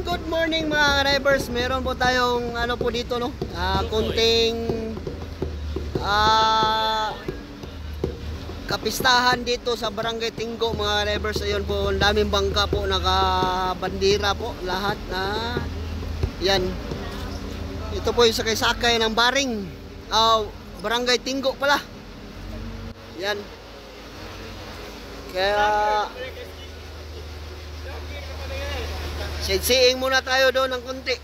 good morning mga drivers. Meron po tayong ano po dito no, kunting kapistahan dito sa Barangay Tinggo mga drivers. Ayun po, ang daming bangka po, nakabandira po lahat na yan. Ito po yung sakay-sakay ng Baring, Barangay Tinggo pala yan. Kaya sightseeing muna tayo doon ng konti.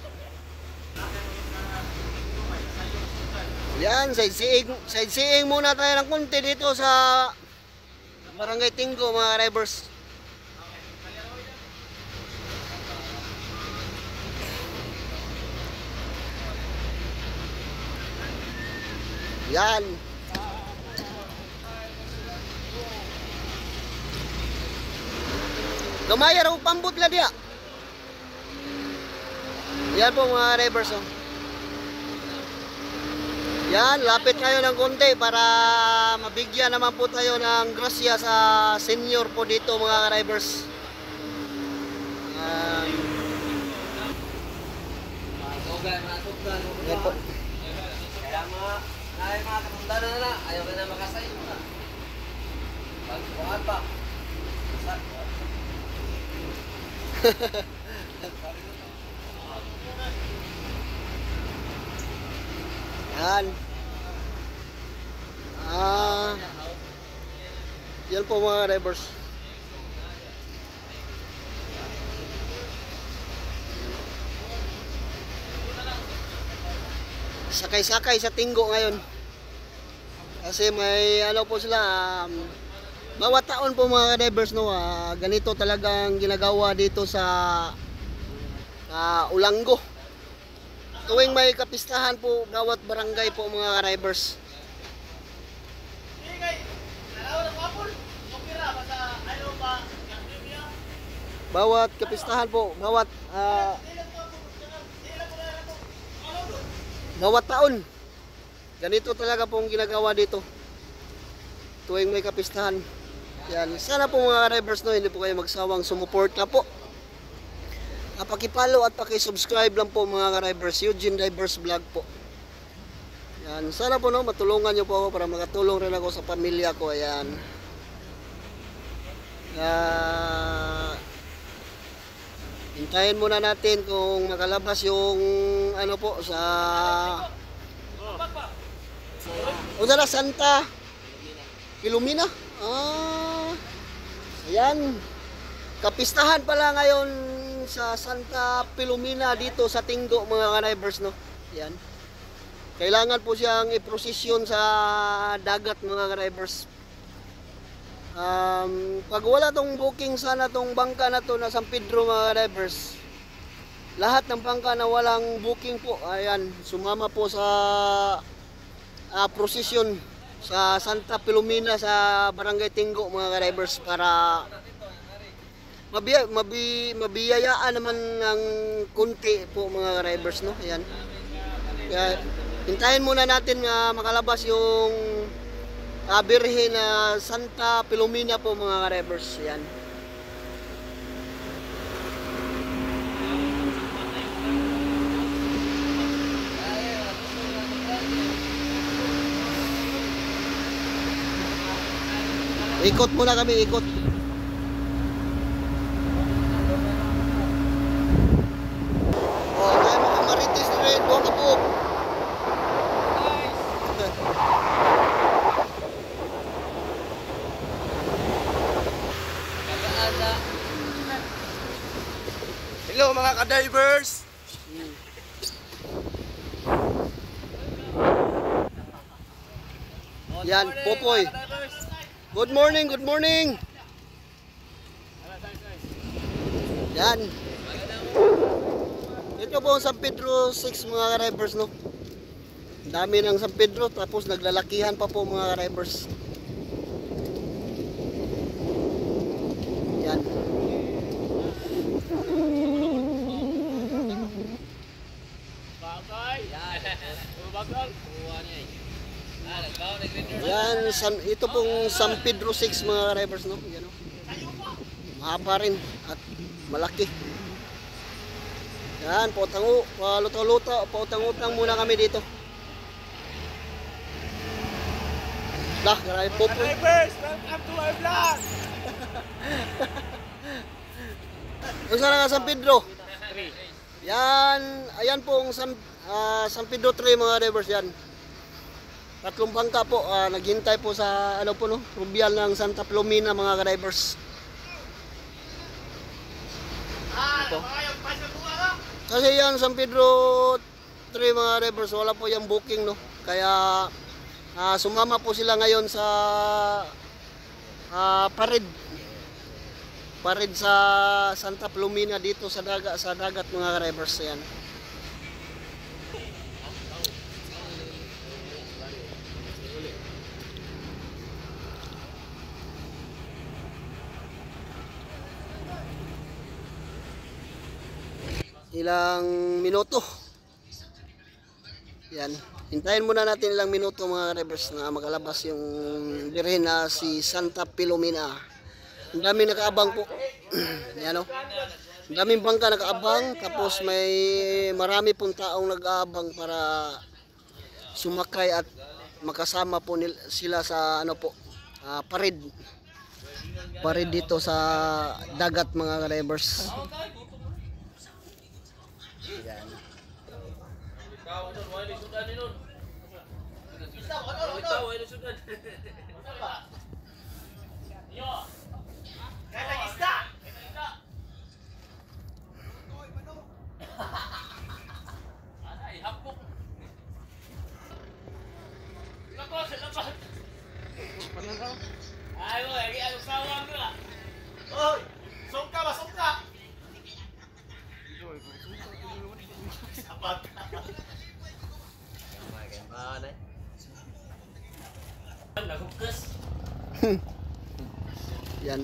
Yan, sightseeing muna tayo ng konti dito sa Barangay Tinggo mga drivers. Yan. Gamaya raw pambot la dia. Yan po mga drivers oh. Yan, lapit tayo ng konti para mabigyan naman po tayo ng grasya sa senior po dito mga drivers. Yan po. Kaya mga kapundanan na ayaw ka na makasayo na. Pagkuhan pa. Yan. Yan po mga drivers. Sakay-sakay sa Tinggo ngayon. Kasi may ano po sila, bawat taon po mga drivers no, ganito talagang ginagawa dito sa Ulanggo. Tuwing may kapistahan po bawat barangay po mga drivers. Bawat kapistahan po, bawat taon ganito talaga pong ginagawa dito tuwing may kapistahan. Yan, sana po mga drivers no, hindi po kayo magsawang sumuporta po. Pakipollow at pakisubscribe lang po mga drivers, Eugene Drivers Vlog po. Yan, sana po no, matulungan nyo po ako para makatulong rin ako sa pamilya ko. Ayan. Hintayin muna natin kung makalabas yung ano po sa Udara Santa Pilomena. Ayan. Kapistahan pala ngayon sa Santa Pilomena dito sa Tinggo mga drivers no. Yan. Kailangan po siyang iprosesyon sa dagat mga drivers. Pag wala tong booking sana tong bangka na to na San Pedro mga drivers, lahat ng bangka na walang booking po, ayan, sumama po sa prosesyon sa Santa Pilomena sa Barangay Tinggo mga drivers para mabiyayaan naman ng kunti po mga drivers no. Ayan. Kaya hintayin muna natin na makalabas yung Birhen na Santa Pilomena po mga drivers. Ayan. Ikot muna kami, ikot. Tayo mga marites na rin, doon po. Hello mga ka-divers! Yan, Popoy. Good morning, good morning. Yan. Ito po ang San Pedro 6 mga drivers no. Dami ng San Pedro tapos naglalakihan pa po mga drivers. Yan. Yan, ito pong San Pedro 6 mga drivers no. Yan, no? Mahaba rin at malaki. Yan, paluto-luto, pautang-utang muna kami dito. Lah, grabe po. Drivers, welcome to my vlog! Yung sana nga San Pedro. Yan, ayan po ang San Pedro 3 mga drivers yan. Tatlong bangka po, naghintay po sa ano po no, Rubial ng Santa Filomena mga drivers. Ito. Kasi yan San Pedro 3 mga drivers, wala po yung booking no. Kaya sumama po sila ngayon sa parid sa Santa Filomena dito sa dagat mga drivers yan. Ilang minuto. Yan. Hintayin muna natin ilang minuto mga drivers na makalabas yung birhen na si Santa Filomena. Ang daming nakaabang po. Yan o. Ang daming bangka nakaabang. Tapos marami pong taong nag-aabang para sumakay at makasama po sila sa ano po, parid. Parid dito sa dagat mga drivers. Yan. Ayo, lagi ada sawang juga. Oi, songka ba songka? Sapat. Yan.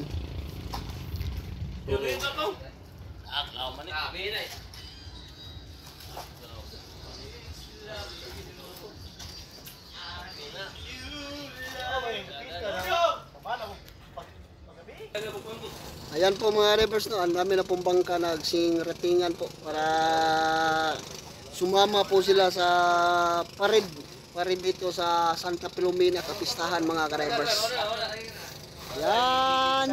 Yung ito ko. Aklaw man ni kabinay. Ayan po mga drivers no, ang dami na pong bangka nagsing ratingan po para sumama po sila sa parid dito sa Santa Filomena kapistahan mga drivers. Yan.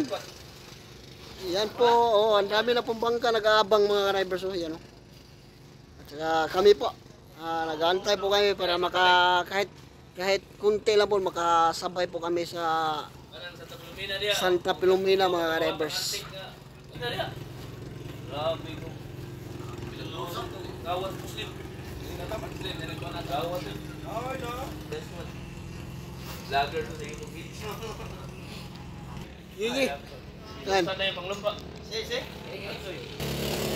Yan po, oh, ang dami na pong bangka nag-aabang mga drivers oh, yan oh. At saka kami po, nag-aantay po kami para kahit kunti lang po makasabay po kami sa Santa Filomena mga drivers. Grabe ko. Gawat Muslim. Gawat. Ay no. Vlogger to sa YouTube video. Gigi. Yan. Sana yung panglumpa. Si.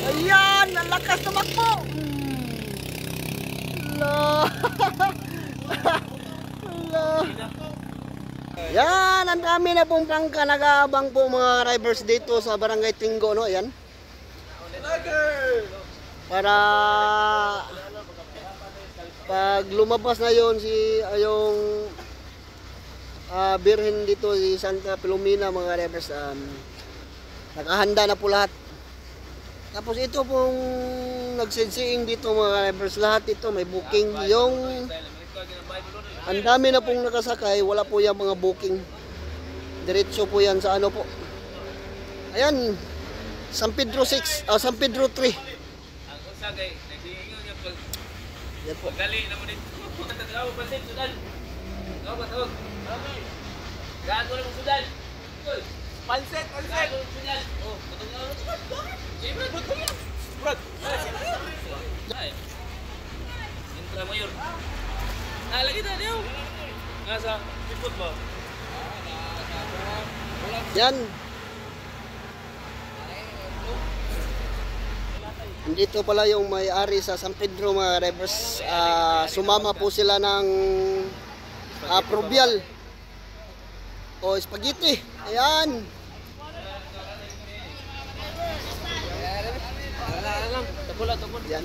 Ayan, ang lakas tumakbo. Hello. Hello. Yan, ang dami na pong bangka nag-aabang po mga drivers dito sa Barangay Tinggo, no? Yan. Para pag lumabas na yon yung birhen dito si Santa Filomena mga drivers, nakahanda na po lahat. Tapos ito pong nagsensiing dito mga drivers, lahat ito may booking. Yung ang dami na pong nakasakay, wala po yung mga booking. Diretso po yan sa ano po. Ayan, San Pedro 6, San Pedro 3. Ang usagay, nagdiingon niya pag Yan po. gali na mo dito. Tatawa pa sa sudan. Tawag ba tawag? Gago na mo sudan. Panset. Gago na sudan. Oh, putong na mo. Siyempre, putong yan. Brad. Intra mayor. Lagi na niyo. Nasa sipot ba? Yan. Dito pala yung may-ari sa San Pedro mga drivers. Sumama po sila ng provial o spaghetti. Ayan. Yan.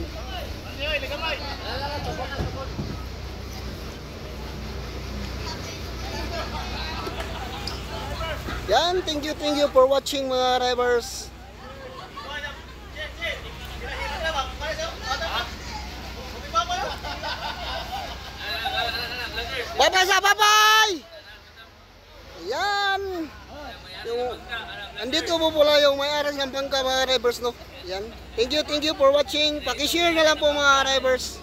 Yan, thank you for watching mga drivers. Bye-bye sa bye-bye! Ayan. Andito po pala yung may-aras ng bangka mga drivers, no? Yan. Thank you for watching. Paki-share na lang po mga drivers.